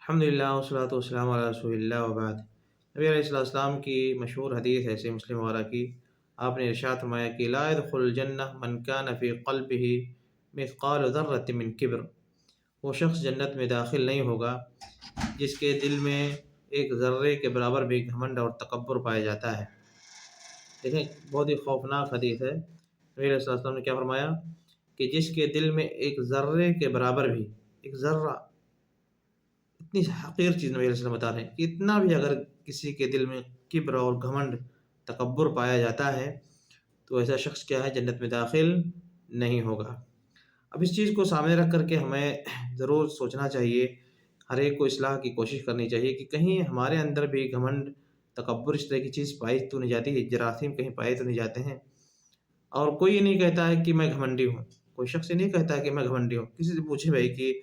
الحمد للہ والصلاۃ والسلام علی رسول اللہ وبعد۔ نبی علیہ السلام کی مشہور حدیث ہے صحیح مسلم وغیرہ کی، آپ نے ارشاد فرمایا کہ لا يدخل الجنہ من کان فی قلبہ مثقال ذرۃ من کبر۔ وہ شخص جنت میں داخل نہیں ہوگا جس کے دل میں ایک ذرے کے برابر بھی گھمنڈ اور تکبر پایا جاتا ہے۔ دیکھیں بہت ہی خوفناک حدیث ہے۔ نبی علیہ السلام نے کیا فرمایا کہ جس کے دل میں ایک ذرے کے برابر بھی، ایک ذرہ، اتنی حقیر چیز نبی علیہ السلام بتا رہے ہیں کہ اتنا بھی اگر کسی کے دل میں کبر اور گھمنڈ تکبر پایا جاتا ہے تو ایسا شخص کیا ہے، جنت میں داخل نہیں ہوگا۔ اب اس چیز کو سامنے رکھ کر کے ہمیں ضرور سوچنا چاہیے، ہر ایک کو اصلاح کی کوشش کرنی چاہیے کہ کہیں ہمارے اندر بھی گھمنڈ تکبر اس طرح کی چیز پائی تو نہیں جاتی ہے، جراثیم کہیں پائے تو نہیں جاتے ہیں۔ اور کوئی یہ نہیں کہتا ہے کہ میں گھمنڈی ہوں، کوئی شخص یہ نہیں کہتا ہے کہ میں گھمنڈی ہوں۔ کسی سے پوچھے بھائی کہ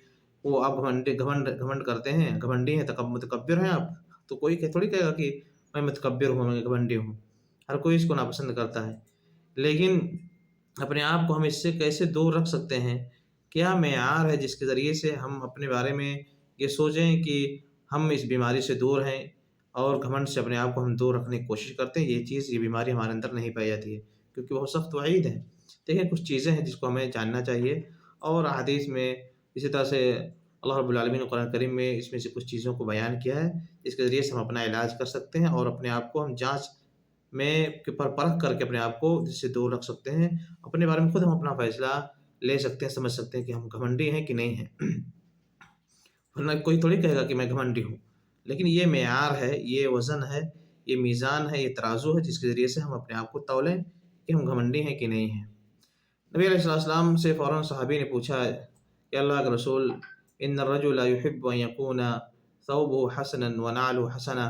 وہ آپ گھمنڈ کرتے ہیں، گھمنڈی ہیں، متکبر ہیں آپ، تو کوئی تھوڑی کہے گا کہ میں متکبر ہوں، میں گھمنڈی ہوں۔ ہر کوئی اس کو ناپسند کرتا ہے، لیکن اپنے آپ کو ہم اس سے کیسے دور رکھ سکتے ہیں؟ کیا معیار ہے جس کے ذریعے سے ہم اپنے بارے میں یہ سوچیں کہ ہم اس بیماری سے دور ہیں اور گھمنڈ سے اپنے آپ کو ہم دور رکھنے کی کوشش کرتے ہیں؟ یہ بیماری ہمارے اندر نہیں پائی جاتی ہے، کیونکہ وہ سخت وعید ہے۔ دیکھیں کچھ چیزیں ہیں جس کو ہمیں جاننا چاہیے، اور حدیث میں اسی طرح سے اللہ رب العالمین نے قرآن کریم میں اس میں سے کچھ چیزوں کو بیان کیا ہے، اس کے ذریعے سے ہم اپنا علاج کر سکتے ہیں اور اپنے آپ کو ہم جانچ میں پرکھ کر کے اپنے آپ کو اس سے دور رکھ سکتے ہیں۔ اپنے بارے میں خود ہم اپنا فیصلہ لے سکتے ہیں، سمجھ سکتے ہیں کہ ہم گھمنڈی ہیں کہ نہیں ہیں۔ ورنہ کوئی تھوڑی کہے گا کہ میں گھمنڈی ہوں، لیکن یہ معیار ہے، یہ وزن ہے، یہ میزان ہے، یہ ترازو ہے جس کے ذریعے سے ہم اپنے آپ کو تولیں کہ ہم گھمنڈی ہیں کہ نہیں ہیں۔ نبی علیہ السلام سے فوراً صحابی نے پوچھا کہ اللہ کے رسول، ان الرجل يحب ان يكون ثوبه حسنا ونعله حسنا،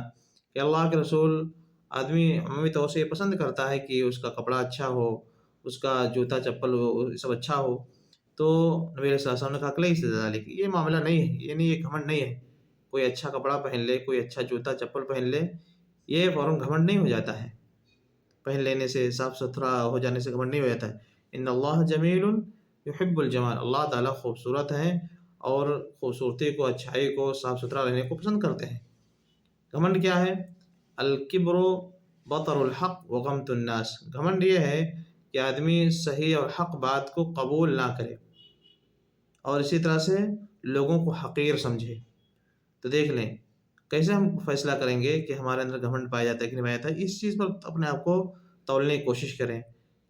کہ اللہ کے رسول، آدمی عمومی طور سے یہ پسند کرتا ہے کہ اس کا کپڑا اچھا ہو، اس کا جوتا چپل سب اچھا ہو۔ تو نبی علیہ السلام نے کہا کہ لیس ذالک، یہ معاملہ نہیں ہے، یعنی یہ گھمنڈ نہیں ہے۔ کوئی اچھا کپڑا پہن لے، کوئی اچھا جوتا چپل پہن لے، یہ فوراً گھمنڈ نہیں ہو جاتا ہے۔ پہن لینے سے، صاف ستھرا ہو جانے سے گھمنڈ نہیں ہو جاتا ہے۔ ان اللہ جمیل یحب الجمال، اللہ تعالیٰ خوبصورت ہیں اور خوبصورتی کو، اچھائی کو، صاف ستھرا رہنے کو پسند کرتے ہیں۔ گھمنڈ کیا ہے؟ الکبر بطر الحق وغمط الناس، گھمنڈ یہ ہے کہ آدمی صحیح اور حق بات کو قبول نہ کرے اور اسی طرح سے لوگوں کو حقیر سمجھے۔ تو دیکھ لیں کیسے ہم فیصلہ کریں گے کہ ہمارے اندر گھمنڈ پایا جاتا ہے کہ نہیں پایا جاتا ہے۔ اس چیز پر اپنے آپ کو تولنے کی کوشش کریں،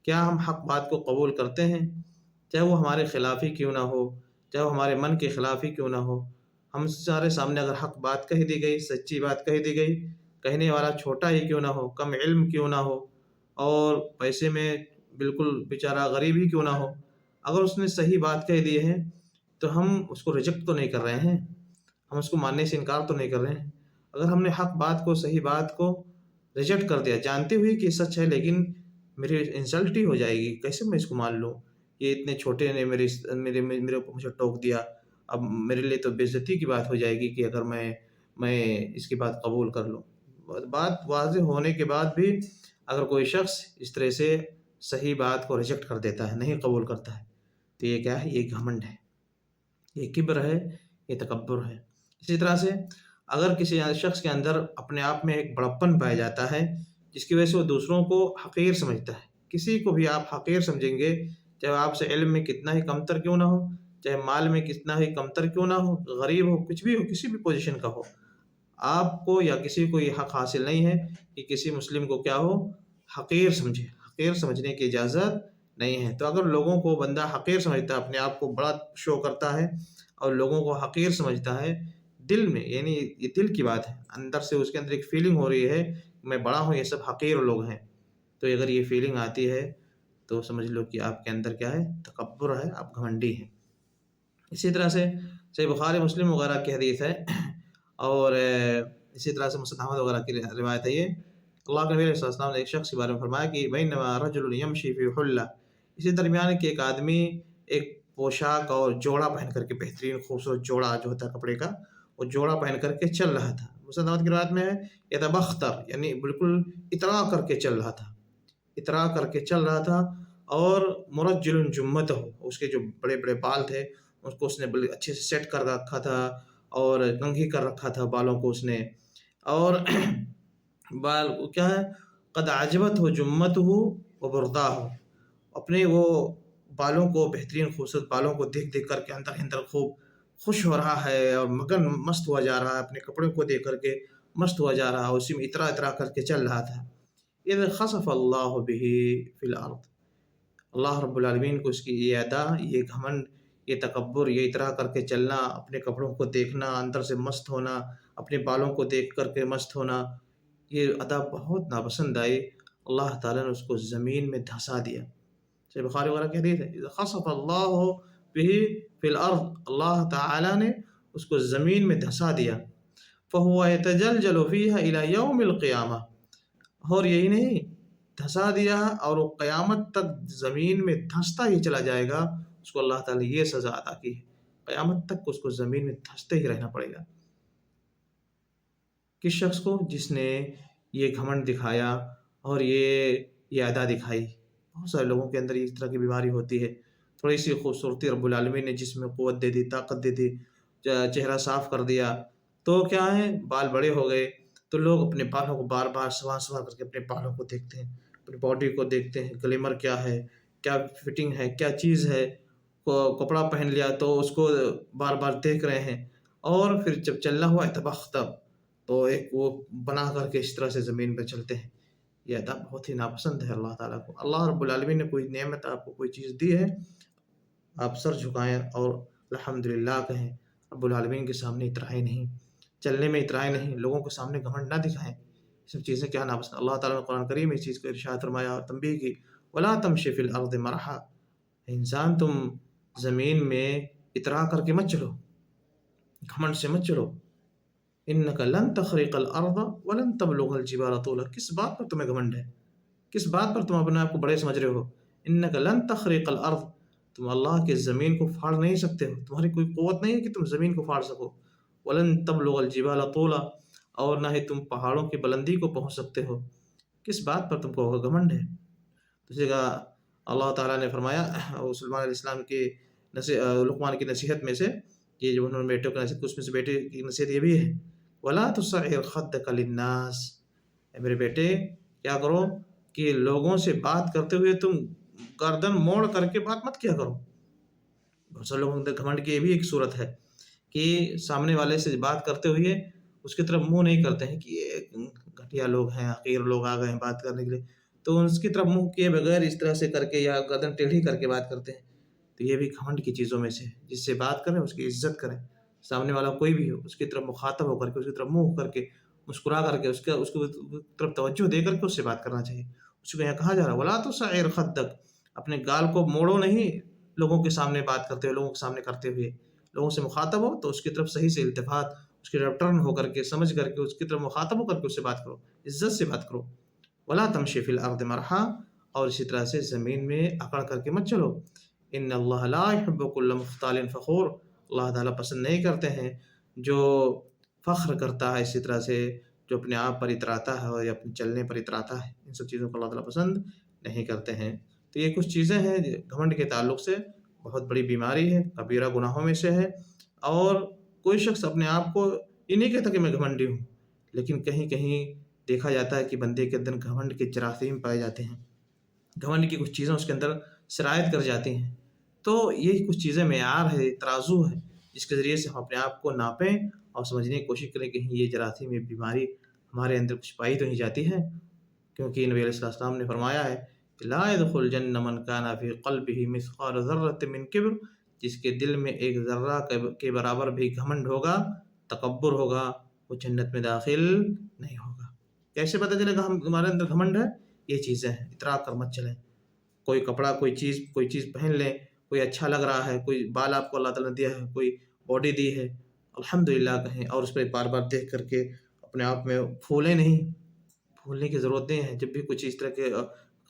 کیا ہم حق بات کو قبول کرتے ہیں، چاہے وہ ہمارے خلاف ہی کیوں نہ ہو، چاہے وہ ہمارے من کے خلاف ہی کیوں نہ ہو۔ ہم سارے سامنے اگر حق بات کہہ دی گئی، سچی بات کہہ دی گئی، کہنے والا چھوٹا ہی کیوں نہ ہو، کم علم کیوں نہ ہو، اور پیسے میں بالکل بیچارہ غریب ہی کیوں نہ ہو، اگر اس نے صحیح بات کہہ دی ہے تو ہم اس کو ریجیکٹ تو نہیں کر رہے ہیں، ہم اس کو ماننے سے انکار تو نہیں کر رہے ہیں۔ اگر ہم نے حق بات کو، صحیح بات کو ریجیکٹ کر دیا جانتے ہوئے کہ سچ ہے، لیکن میری انسلٹ ہی ہو جائے گی، کیسے میں اس کو مان لوں، یہ اتنے چھوٹے نے میرے اوپر مجھے ٹوک دیا، اب میرے لیے تو بے عزتی کی بات ہو جائے گی کہ اگر میں اس کی بات قبول کر لوں۔ بات واضح ہونے کے بعد بھی اگر کوئی شخص اس طرح سے صحیح بات کو ریجیکٹ کر دیتا ہے، نہیں قبول کرتا ہے، تو یہ کیا ہے؟ یہ گھمنڈ ہے، یہ کبر ہے، یہ تکبر ہے۔ اسی طرح سے اگر کسی شخص کے اندر اپنے آپ میں ایک بڑپن پایا جاتا ہے جس کی وجہ سے وہ دوسروں کو حقیر سمجھتا ہے، کسی کو بھی آپ حقیر سمجھیں گے، چاہے آپ سے علم میں کتنا ہی کمتر کیوں نہ ہو، چاہے مال میں کتنا ہی کمتر کیوں نہ ہو، غریب ہو، کچھ بھی ہو، کسی بھی پوزیشن کا ہو، آپ کو یا کسی کو یہ حق حاصل نہیں ہے کہ کسی مسلم کو کیا ہو، حقیر سمجھے۔ حقیر سمجھنے کی اجازت نہیں ہے۔ تو اگر لوگوں کو بندہ حقیر سمجھتا ہے، اپنے آپ کو بڑا شو کرتا ہے اور لوگوں کو حقیر سمجھتا ہے دل میں، یعنی یہ دل کی بات ہے، اندر سے اس کے اندر ایک فیلنگ ہو رہی ہے میں بڑا ہوں، یہ سب حقیر لوگ ہیں، تو اگر یہ فیلنگ آتی ہے تو سمجھ لو کہ آپ کے اندر کیا ہے؟ تکبر ہے، آپ گھمنڈی ہیں۔ اسی طرح سے صحیح بخاری مسلم وغیرہ کی حدیث ہے، اور اسی طرح سے مسند احمد وغیرہ کی روایت ہے یہ، اللہ کے نبی علیہ السلام نے ایک شخص کے بارے میں فرمایا کہ بینما رجل یمشی فی حلہ، اسی درمیان کہ ایک آدمی ایک پوشاک اور جوڑا پہن کر کے، بہترین خوبصورت جوڑا جو ہوتا ہے کپڑے کا، وہ جوڑا پہن کر کے چل رہا تھا۔ مسند احمد کی روایت میں ہے یتبختر، یعنی بالکل اترا کر کے چل رہا تھا، اترا کر کے چل رہا تھا، اور مرجل جمتہ، اس کے جو بڑے بڑے بال تھے اس کو اس نے بڑے اچھے سے سیٹ کر رکھا تھا، اور کنگھی کر رکھا تھا بالوں کو اس نے، اور بال کیا ہے، قد عجبت ہو جمت ہو و بردا ہو، اپنے وہ بالوں کو، بہترین خوبصورت بالوں کو دیکھ دیکھ کر کے اندر اندر خوب خوش ہو رہا ہے اور مگن مست ہوا جا رہا ہے، اپنے کپڑوں کو دیکھ کر کے مست ہوا جا رہا ہے، اسی میں اترا اترا کر کے چل رہا تھا۔ اذ خسف اللہ بہ فی الارض، اللہ رب العالمین کو اس کی یہ ادا، یہ گھمنڈ، یہ تکبر، یہ اترا کر کے چلنا، اپنے کپڑوں کو دیکھنا، اندر سے مست ہونا، اپنے بالوں کو دیکھ کر کے مست ہونا، یہ ادا بہت ناپسند آئی۔ اللہ تعالیٰ نے اس کو زمین میں دھسا دیا۔ صحیح بخاری وغیرہ کی حدیث ہے، اذ خسف اللہ بہ فی الارض، اللہ تعالیٰ نے اس کو زمین میں دھسا دیا۔ فہو یتجلجل فیہا الی یوم القیامہ، اور یہی نہیں، دھسا دیا اور وہ قیامت تک زمین میں دھستا ہی چلا جائے گا، اس کو اللہ تعالیٰ نے یہ سزا عطا کی ہے، قیامت تک اس کو زمین میں دھستے ہی رہنا پڑے گا۔ کس شخص کو؟ جس نے یہ گھمنڈ دکھایا اور یہ ادا دکھائی۔ بہت سارے لوگوں کے اندر اس طرح کی بیماری ہوتی ہے، تھوڑی سی خوبصورتی رب العالمین نے جسم میں قوت دے دی، طاقت دے دی، چہرہ صاف کر دیا، تو کیا ہے، بال بڑے ہو گئے تو لوگ اپنے بالوں کو بار بار سنوار سنوار کر کے اپنے بالوں کو دیکھتے ہیں، اپنی باڈی کو دیکھتے ہیں، گلیمر کیا ہے، کیا فٹنگ ہے، کیا چیز ہے، کپڑا پہن لیا تو اس کو بار بار دیکھ رہے ہیں، اور پھر جب چلنا ہوا تب تو ایک وہ بنا کر کے اس طرح سے زمین پہ چلتے ہیں۔ یہ ادا بہت ہی ناپسند ہے اللہ تعالیٰ کو۔ اللہ رب العالمین نے کوئی نعمت آپ کو کوئی چیز دی ہے، آپ سر جھکائیں اور الحمدللہ کہیں، رب العالمین کے سامنے اترائی نہیں، چلنے میں اترائی نہیں، لوگوں کے سامنے گھمنڈ نہ دکھائیں، یہ سب چیزیں کیا ناپسند۔ اللہ تعالیٰ نے قرآن کریم میں اس چیز کو ارشاد فرمایا اور تنبیہ کی، وَلَا تَمْشِ فِي الْأَرْضِ مَرَحًا، انسان تم زمین میں اترا کر کے مت چلو، گھمنڈ سے مت چلو، اِنَّكَ لَن تَخْرِقَ الْأَرْضَ وَلَن تَبْلُغَ الْجِبَالَ طُولًا، کس بات پر تمہیں گھمنڈ ہے، کس بات پر تم اپنے آپ کو بڑے سمجھ رہے ہو؟ اِنَّكَ لَن تَخْرِقَ الْأَرْض، تم اللہ کے زمین کو پھاڑ نہیں سکتے ہو، تمہاری کوئی قوت نہیں ہے کہ تم زمین کو پھاڑ سکو، وَلَن تَبْلُغَ الْجِبَالَ طُولًا، اور نہ ہی تم پہاڑوں کی بلندی کو پہنچ سکتے ہو، کس بات پر تم کو گھمنڈ ہے؟ تو اسی کا اللہ تعالیٰ نے فرمایا سلیمان علیہ السلام کی لقمان کی نصیحت میں سے، یہ جو انہوں نے بیٹوں کی نصیحت، اس میں سے بیٹے کی نصیحت یہ بھی ہے، وَلَا تُصَعِّرْ خَدَّكَ لِلنَّاسِ، اے میرے بیٹے کیا کرو کہ لوگوں سے بات کرتے ہوئے تم گردن موڑ کر کے بات مت کیا کرو۔ بہت سے لوگوں کے اندر گھمنڈ کی یہ بھی ایک صورت ہے کہ سامنے والے سے بات کرتے ہوئے اس کی طرف منہ نہیں کرتے ہیں کہ یہ گھٹیا لوگ ہیں، حقیر لوگ آ گئے ہیں بات کرنے کے لیے، تو اس کی طرف منہ کیے بغیر اس طرح سے کر کے یا گردن ٹیڑھی کر کے بات کرتے ہیں، تو یہ بھی گھمنڈ کی چیزوں میں سے ہے۔ جس سے بات کریں اس کی عزت کریں، سامنے والا کوئی بھی ہو اس کی طرف مخاطب ہو کر کے، اس کی طرف منہ کر کے، مسکرا کر کے، اس کی طرف توجہ دے کر کے اس سے بات کرنا چاہیے۔ اس کو یہاں کہا جا رہا ہے وَلَا تُصَعِّرْ خَدَّكَ، اپنے گال کو موڑو نہیں لوگوں کے سامنے بات کرتے ہوئے، لوگوں کے سامنے کرتے ہوئے، لوگوں سے مخاطب ہو تو اس کی طرف صحیح سے التفات، اس کی طرف ٹرن ہو کر کے، سمجھ کر کے، اس کی طرف مخاطب ہو کر کے اس سے بات کرو، عزت سے بات کرو۔ وَلَا تَمْشِ فِي الْأَرْضِ مَرْحًا، اور اسی طرح سے زمین میں اکڑ کر کے مت چلو۔ إِنَّ اللَّهَ لَا يُحِبُّ كُلَّ مُخْتَالٍ فَخُورٍ، اللہ تعالیٰ پسند نہیں کرتے ہیں جو فخر کرتا ہے، اسی طرح سے جو اپنے آپ پر اتراتا ہے اور یا اپنے چلنے پر اتراتا ہے، ان سب چیزوں کو اللہ تعالیٰ پسند نہیں کرتے ہیں۔ تو یہ کچھ چیزیں ہیں گھمنڈ کے تعلق سے، بہت بڑی بیماری ہے، کبیرہ گناہوں میں سے ہے، اور کوئی شخص اپنے آپ کو یہ نہیں کہتا کہ میں گھمنڈی ہوں، لیکن کہیں کہیں دیکھا جاتا ہے کہ بندے کے اندر گھمنڈ کے جراثیم پائے جاتے ہیں، گھمنڈ کی کچھ چیزیں اس کے اندر سرایت کر جاتی ہیں۔ تو یہ کچھ چیزیں معیار ہے، ترازو ہے، جس کے ذریعے سے ہم اپنے آپ کو ناپیں اور سمجھنے کی کوشش کریں کہ یہ جراثیم، یہ بیماری ہمارے اندر کچھ پائی تو نہیں جاتی ہے، کیونکہ نبی علیہ السلام نے فرمایا ہے کہ لا يدخل الجنہ من کان فی قلبہ مثقال ذرۃ من کبر، جس کے دل میں ایک ذرہ کے برابر بھی گھمنڈ ہوگا، تکبر ہوگا، وہ جنت میں داخل نہیں ہوگا۔ کیسے پتہ چلے گا ہمارے اندر گھمنڈ ہے؟ یہ چیزیں ہیں، اترا کر مت چلیں، کوئی کپڑا، کوئی چیز پہن لیں، کوئی اچھا لگ رہا ہے، کوئی بال آپ کو اللہ تعالیٰ نے دیا ہے، کوئی باڈی دی ہے، الحمدللہ کہیں، اور اس پہ بار بار دیکھ کر کے اپنے آپ میں پھولیں نہیں، پھولنے کی ضرورت نہیں ہے۔ جب بھی کچھ اس طرح کے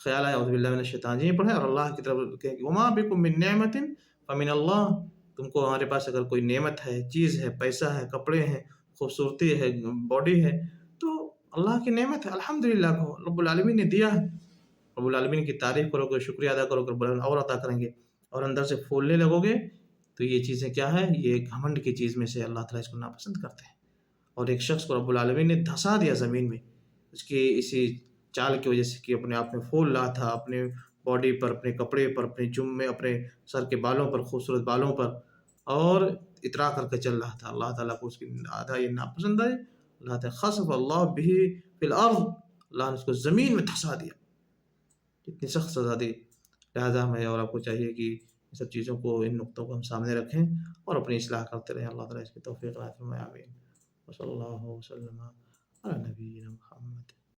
خیال آئے اعوذ باللہ من الشیطان الرجیم پڑھیں اور اللہ کی طرف کہیں وما بکم من نعمت فمن اللہ، تم کو ہمارے پاس اگر کوئی نعمت ہے، چیز ہے، پیسہ ہے، کپڑے ہیں، خوبصورتی ہے، باڈی ہے، تو اللہ کی نعمت ہے، الحمدللہ کو رب العالمین نے دیا ہے، رب العالمین کی تعریف کرو گے، شکریہ ادا کرو گے، رب العالمین اور عطا کریں گے، اور اندر سے پھولنے لگو گے، تو یہ چیزیں کیا ہیں؟ یہ گھمنڈ کی چیز میں سے اللہ تعالیٰ اس کو ناپسند کرتے ہیں. اور ایک شخص کو رب العالمین نے دھسا دیا زمین میں اس کی اسی چال کی وجہ سے کہ اپنے آپ میں پھول رہا تھا، اپنے باڈی پر، اپنے کپڑے پر، اپنے جم میں، اپنے سر کے بالوں پر، خوبصورت بالوں پر، اور اترا کر کے چل رہا تھا. اللہ تعالیٰ کو اس کی آدھا یہ ناپسند آئے. اللہ تعالیٰ خسف اللہ بھی فی الارض، اللہ نے اس کو زمین میں دھسا دیا. اتنی سخت سزا دی. لہٰذا ہمیں اور آپ کو چاہیے کہ ان سب چیزوں کو، ان نقطوں کو ہم سامنے رکھیں اور اپنی اصلاح کرتے رہیں. اللہ تعالیٰ اس کی توفیق عطا فرمائے. آمین. وصلی اللہ وسلم علی نبینا محمد.